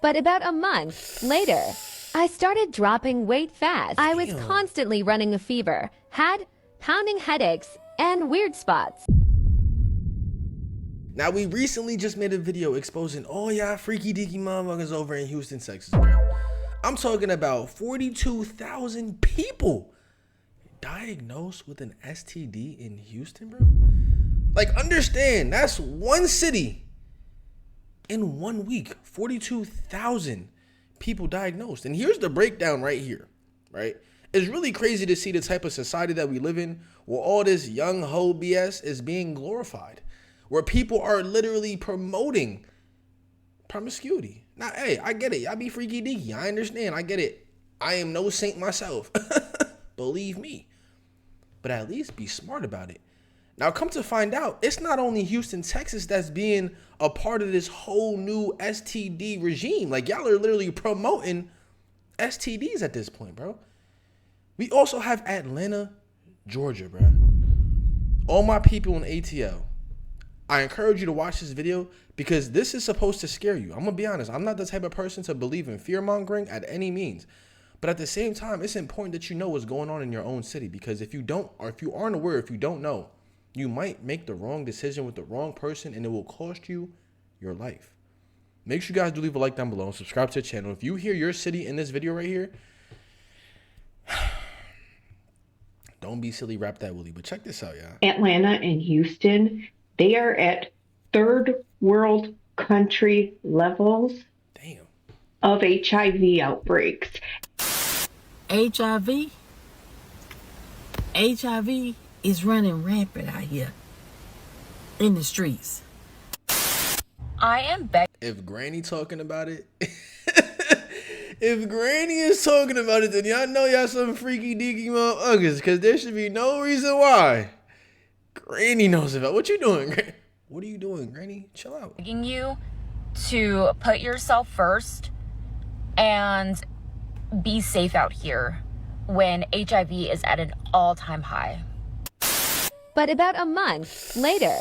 But about a month later, I started dropping weight fast. I was constantly running a fever, had pounding headaches, and weird spots. Now, we recently just made a video exposing all y'all freaky deaky motherfuckers over in Houston, Texas, bro. I'm talking about 42,000 people diagnosed with an STD in Houston, bro. Like, understand, that's one city in 1 week. 42,000 people diagnosed. And here's the breakdown right here, right? It's really crazy to see the type of society that we live in where all this young ho BS is being glorified, where people are literally promoting promiscuity. Now, hey, I get it. Y'all be freaky deaky. I understand. I get it. I am no saint myself. Believe me. But at least be smart about it. Now, come to find out, it's not only Houston, Texas that's being a part of this whole new STD regime. Like, y'all are literally promoting STDs at this point, bro. We also have Atlanta, Georgia, bro. All my people in ATL, I encourage you to watch this video because this is supposed to scare you. I'm going to be honest. I'm not the type of person to believe in fear-mongering at any means. But at the same time, it's important that you know what's going on in your own city, because if you don't, or if you aren't aware, if you don't know, you might make the wrong decision with the wrong person and it will cost you your life. Make sure you guys do leave a like down below and subscribe to the channel. If you hear your city in this video right here, don't be silly, wrap that woolly. But check this out, y'all. Atlanta and Houston, they are at third world country levels of HIV outbreaks. HIV is running rampant out here in the streets. I am begging. If Granny talking about it, if Granny is talking about it, then y'all know y'all some freaky deaky motherfuckers, because there should be no reason why Granny knows about what you doing. What are you doing, Granny? Chill out. Begging you to put yourself first and be safe out here when HIV is at an all-time high. But about a month later,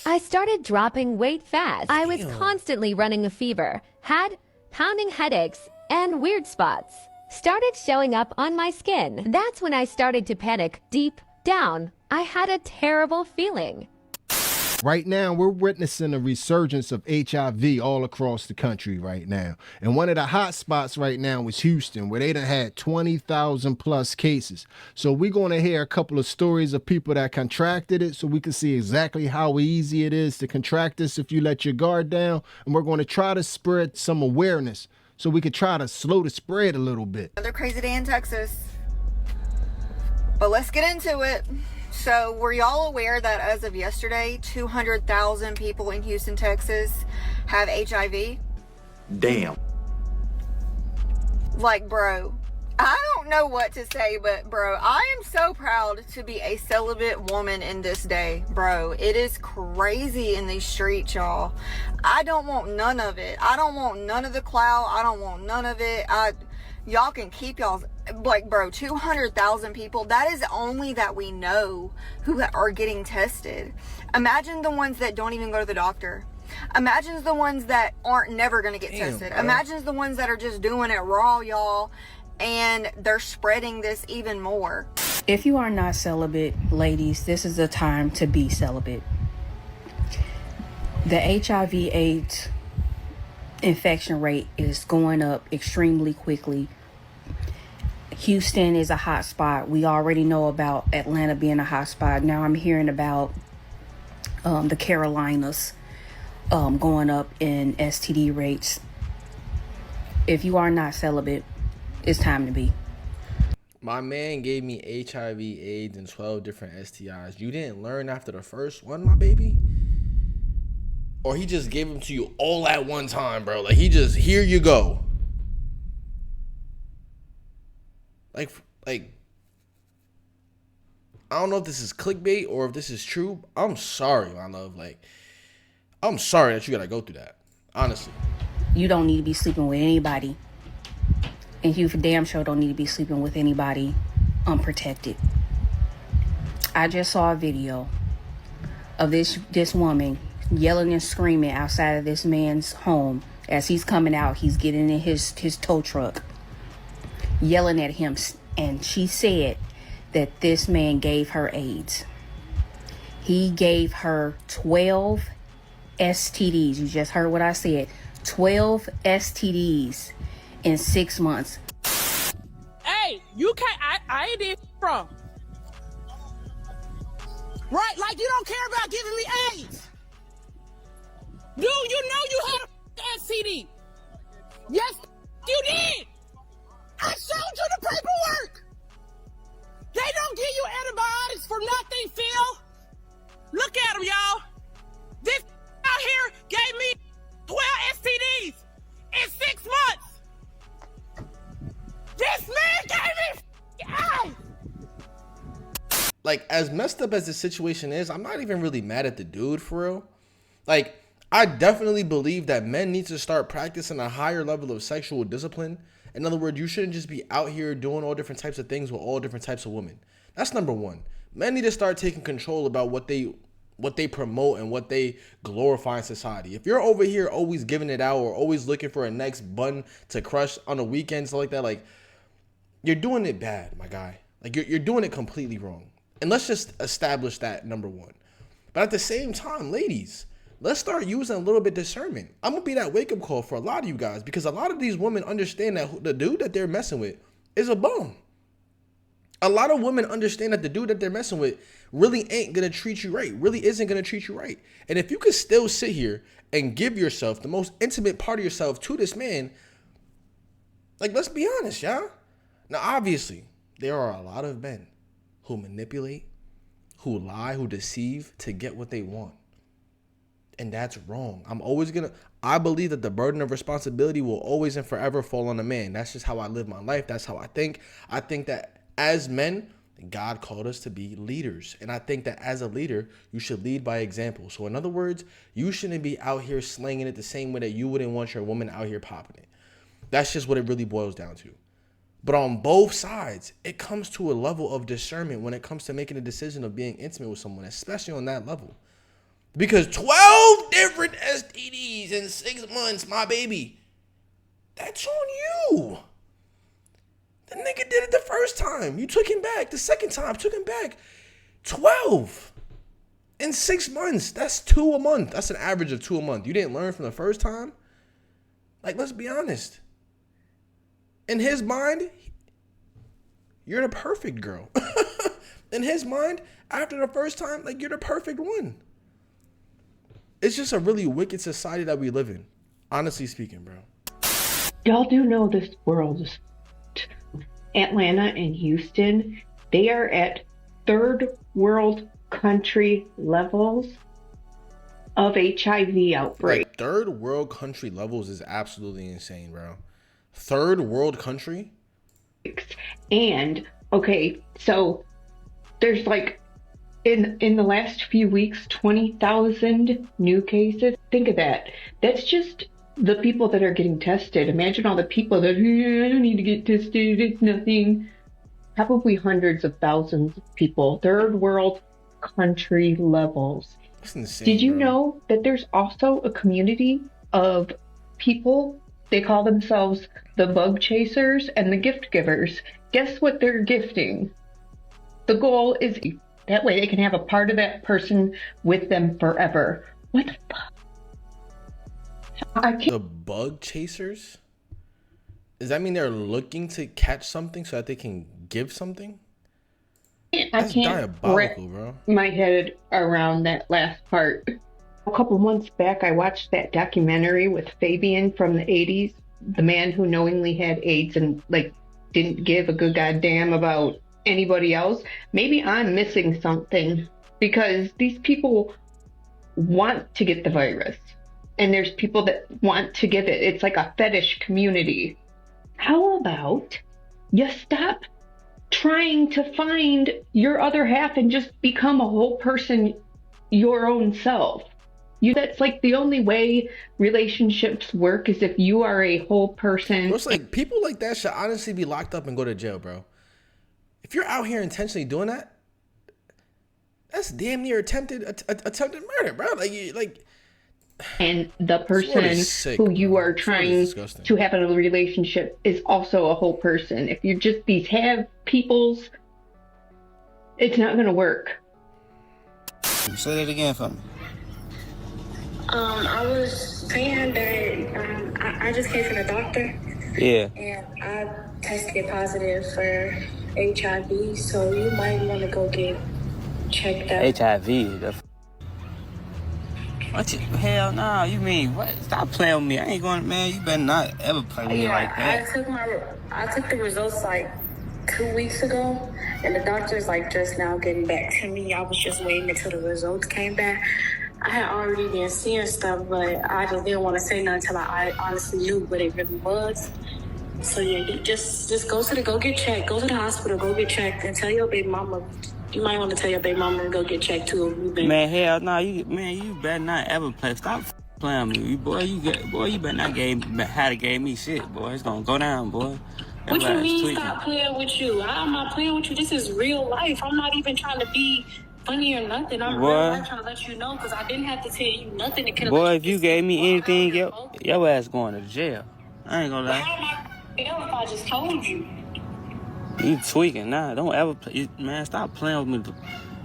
I started dropping weight fast. I was constantly running a fever, had pounding headaches, and weird spots started showing up on my skin. That's when I started to panic. Deep down, I had a terrible feeling. Right now, we're witnessing a resurgence of HIV all across the country right now. And one of the hot spots right now is Houston, where they done had 20,000 plus cases. So we're going to hear a couple of stories of people that contracted it so we can see exactly how easy it is to contract this if you let your guard down. And we're going to try to spread some awareness so we could try to slow the spread a little bit. Another crazy day in Texas. But let's get into it. So, were y'all aware that as of yesterday, 200,000 people in Houston, Texas have HIV? Damn. Like, bro, I don't know what to say, but bro, I am so proud to be a celibate woman in this day, bro. It is crazy in these streets, y'all. I don't want none of it. I don't want none of the clout. I don't want none of it. Y'all can keep y'all's, like, bro, 200,000 people. That is only that we know who are getting tested. Imagine the ones that don't even go to the doctor. Imagine the ones that aren't never going to get tested. Bro. Imagine the ones that are just doing it raw, y'all, and they're spreading this even more. If you are not celibate, ladies, this is the time to be celibate. The HIV/AIDS infection rate is going up extremely quickly. Houston is a hot spot. We already know about Atlanta being a hot spot. Now I'm hearing about the Carolinas going up in STD rates. If you are not celibate, it's time to be. My man gave me HIV, AIDS, and 12 different STIs. You didn't learn after the first one, my baby? Or he just gave them to you all at one time, bro? Like, he just, here you go. Like, I don't know if this is clickbait or if this is true. I'm sorry, my love. Like, I'm sorry that you gotta go through that. Honestly. You don't need to be sleeping with anybody. And you for damn sure don't need to be sleeping with anybody unprotected. I just saw a video of this woman yelling and screaming outside of this man's home As he's coming out, he's getting in his tow truck, yelling at him. And she said that this man gave her AIDS. He gave her 12 STDs. You just heard what I said. 12 STDs in 6 months. Hey, you can't, I ain't did wrong. Right, like you don't care about giving me AIDS. Dude, you know you had a STD. Yes, you did. I showed you the paperwork. They don't give you antibiotics for nothing, Phil. Look at them, y'all. This out here gave me 12 STDs in 6 months. This man gave me AIDS. Like, as messed up as the situation is, I'm not even really mad at the dude, for real. Like, I definitely believe that men need to start practicing a higher level of sexual discipline. In other words, you shouldn't just be out here doing all different types of things with all different types of women. That's number one. Men need to start taking control about what they promote and what they glorify in society. If you're over here always giving it out or always looking for a next bun to crush on a weekend, stuff like that, like, you're doing it bad, my guy. Like, you're doing it completely wrong. And let's just establish that, number one. But at the same time, ladies, let's start using a little bit of discernment. I'm going to be that wake-up call for a lot of you guys, because a lot of these women understand that the dude that they're messing with is a bum. A lot of women understand that the dude that they're messing with really ain't going to treat you right, really isn't going to treat you right. And if you could still sit here and give yourself the most intimate part of yourself to this man, like, let's be honest, y'all. Now, obviously, there are a lot of men who manipulate, who lie, who deceive to get what they want. And that's wrong. I believe that the burden of responsibility will always and forever fall on the man. That's just how I live my life. That's how I think. I think that as men, God called us to be leaders. And I think that as a leader, you should lead by example. So in other words, you shouldn't be out here slinging it the same way that you wouldn't want your woman out here popping it. That's just what it really boils down to. But on both sides, it comes to a level of discernment when it comes to making a decision of being intimate with someone, especially on that level. Because 12 different STDs in 6 months, my baby, that's on you. The nigga did it the first time. You took him back. The second time, took him back. 12 in 6 months. That's 2 a month. That's an average of 2 a month. You didn't learn from the first time? Like, let's be honest. In his mind, you're the perfect girl. In his mind, after the first time, like, you're the perfect one. It's just a really wicked society that we live in. Honestly speaking, bro. Y'all do know this world, Atlanta and Houston, they are at third world country levels of HIV outbreak. Like, third world country levels is absolutely insane, bro. Third world country? And, okay, so there's like, in the last few weeks, 20,000 new cases. Think of that. That's just the people that are getting tested. Imagine all the people that, I don't need to get tested, it's nothing. Probably hundreds of thousands of people. Third world country levels. That's insane, Did you bro. know that there's also a community of people, they call themselves the bug chasers and the gift givers? Guess what they're gifting? The goal is that way they can have a part of that person with them forever. What the fuck? I can't. The bug chasers? Does that mean they're looking to catch something so that they can give something? I That's can't diabolical, wrap bro. my head around that last part. A couple months back, I watched that documentary with Fabian from the 80s, the man who knowingly had AIDS and like didn't give a good goddamn about anybody else. Maybe I'm missing something, because these people want to get the virus and there's people that want to give it. It's like a fetish community. How about you stop trying to find your other half and just become a whole person, your own self? That's like the only way relationships work, is if you are a whole person. Bro, it's like people like that should honestly be locked up and go to jail, bro. If you're out here intentionally doing that, that's damn near attempted murder, bro. and the This world person is sick, who you bro. are This world is trying disgusting. to have a relationship is also a whole person. If you're just these have peoples, it's not going to work. Say that again for me. I was saying that I just came from the doctor. Yeah. And I tested positive for HIV, so you might want to go get checked out. HIV? What? Hell no. You mean what? Stop playing with me. I ain't going, man. You better not ever play with me like that. I took the results like 2 weeks ago, and the doctor's like just now getting back to me. I was just waiting until the results came back. I had already been seeing stuff, but I just didn't want to say nothing until I honestly knew what it really was. So yeah, you just go get checked. Go to the hospital, go get checked, and tell your baby mama. You might want to tell your baby mama and go get checked too. Man, hell no. You better not ever play. Stop playing with me, boy. You better not gave me shit, boy. It's gonna go down, boy. What you mean stop playing with you? I'm not playing with you. This is real life. I'm not even trying to be funny or nothing. I'm real life trying to let you know because I didn't have to tell you nothing. Boy, if you gave me anything, your ass going to jail. I ain't gonna lie. How am I if I just told you? You tweaking, nah. Don't ever play. Man, stop playing with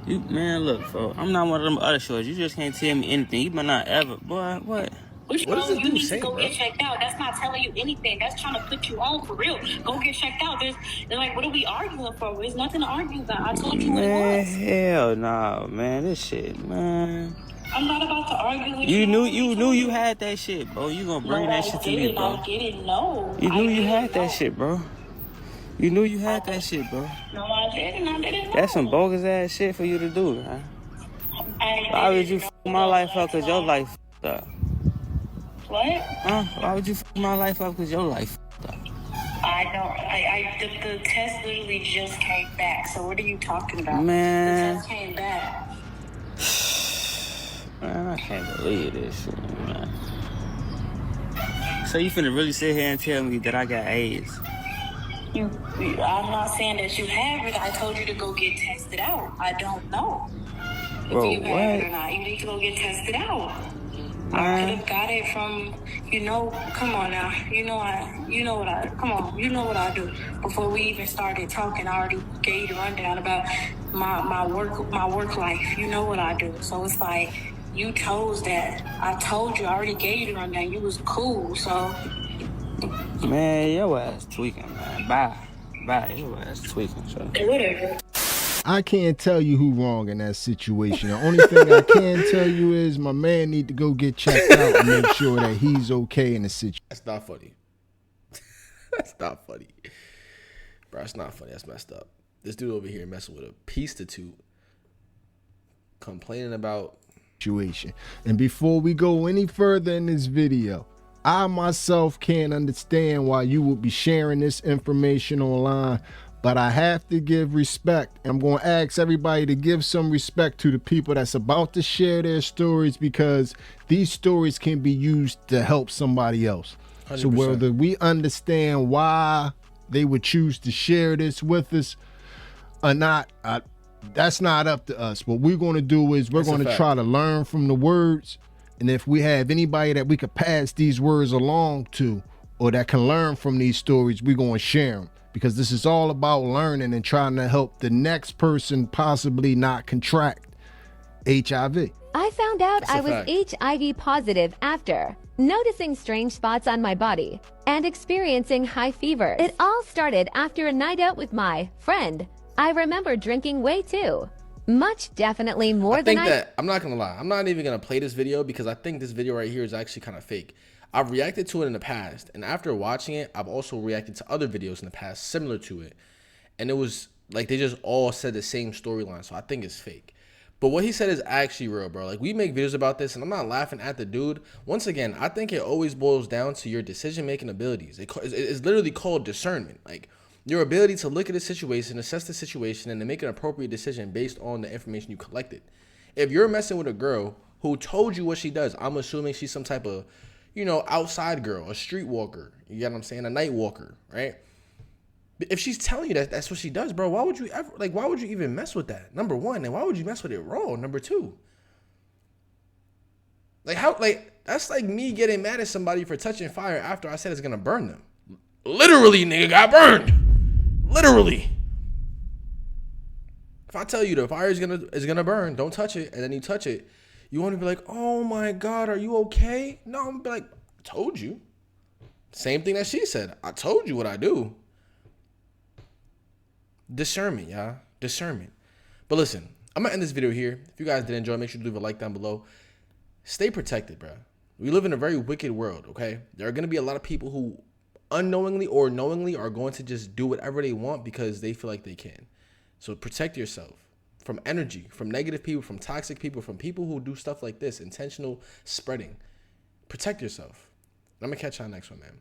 me. Man, look, bro. I'm not one of them other shorts. You just can't tell me anything. You better not ever, boy. What? What is this dude saying, go bro? get checked out. That's not telling you anything. That's trying to put you on for real. Go get checked out. They're like, what are we arguing for? There's nothing to argue about. I told you what it was. Hell no, man. This shit, man. I'm not about to argue with you. You knew you had that shit, bro. You gonna bring that shit to me, bro. I didn't know. You knew you had that shit, bro. You knew you had that shit, bro. No, I didn't know. That's some bogus ass shit for you to do, man. Why would you f my life up because your life f***ed up? What? Huh? Why would you f my life up because your life f***ed up? The test literally just came back. So what are you talking about? Man. The test came back. Man, I can't believe this shit, man. So you finna really sit here and tell me that I got AIDS? I'm not saying that you have it. I told you to go get tested out. I don't know if you have it or not. You need to go get tested out. I could have got it from, come on now. You know what I do. Before we even started talking, I already gave you the rundown about my work life. You know what I do. So it's like, you chose that. I told you, I already gave you the rundown. You was cool, so. Man, your ass tweaking, man. Bye. Your ass tweaking, so. Whatever. I can't tell you who wrong in that situation. The only thing I can tell you is my man need to go get checked out and make sure that he's okay in the situation. That's not funny. That's not funny. Bro, that's not funny. That's messed up. This dude over here messing with a prostitute, complaining about situation. And before we go any further in this video, I myself can't understand why you would be sharing this information online, but I have to give respect. I'm going to ask everybody to give some respect to the people that's about to share their stories, because these stories can be used to help somebody else. 100%. So whether we understand why they would choose to share this with us or not, that's not up to us. What we're going to do is we're going to try to learn from the words. And if we have anybody that we could pass these words along to, or that can learn from these stories, we're going to share them. Because this is all about learning and trying to help the next person possibly not contract HIV. I found out I was HIV positive after noticing strange spots on my body and experiencing high fever. It all started after a night out with my friend. I remember drinking way too much, definitely more than I'm not gonna lie, I'm not even gonna play this video because I think this video right here is actually kind of fake. I've reacted to it in the past, and after watching it, I've also reacted to other videos in the past similar to it, and it was like they just all said the same storyline, so I think it's fake. But what he said is actually real, bro. Like, we make videos about this, and I'm not laughing at the dude. Once again, I think it always boils down to your decision-making abilities. It's literally called discernment. Like, your ability to look at a situation, assess the situation, and to make an appropriate decision based on the information you collected. If you're messing with a girl who told you what she does, I'm assuming she's some type of, outside girl, a streetwalker. You get what I'm saying? A night walker, right? If she's telling you that that's what she does, bro, why would you even mess with that? Number one, and why would you mess with it raw? Number two, Like how, like that's like me getting mad at somebody for touching fire after I said it's gonna burn them. Literally, nigga got burned. Literally. If I tell you the fire is gonna burn, don't touch it, and then you touch it, you want to be like, oh my God, are you okay? No, I'm gonna be like, I told you. Same thing that she said. I told you what I do. Discernment, y'all. Discernment. But listen, I'm gonna end this video here. If you guys did enjoy, make sure to leave a like down below. Stay protected, bro. We live in a very wicked world, okay? There are gonna be a lot of people who unknowingly or knowingly are going to just do whatever they want because they feel like they can. So protect yourself from energy, from negative people, from toxic people, from people who do stuff like this, intentional spreading. Protect yourself. I'm gonna catch y'all next one, man.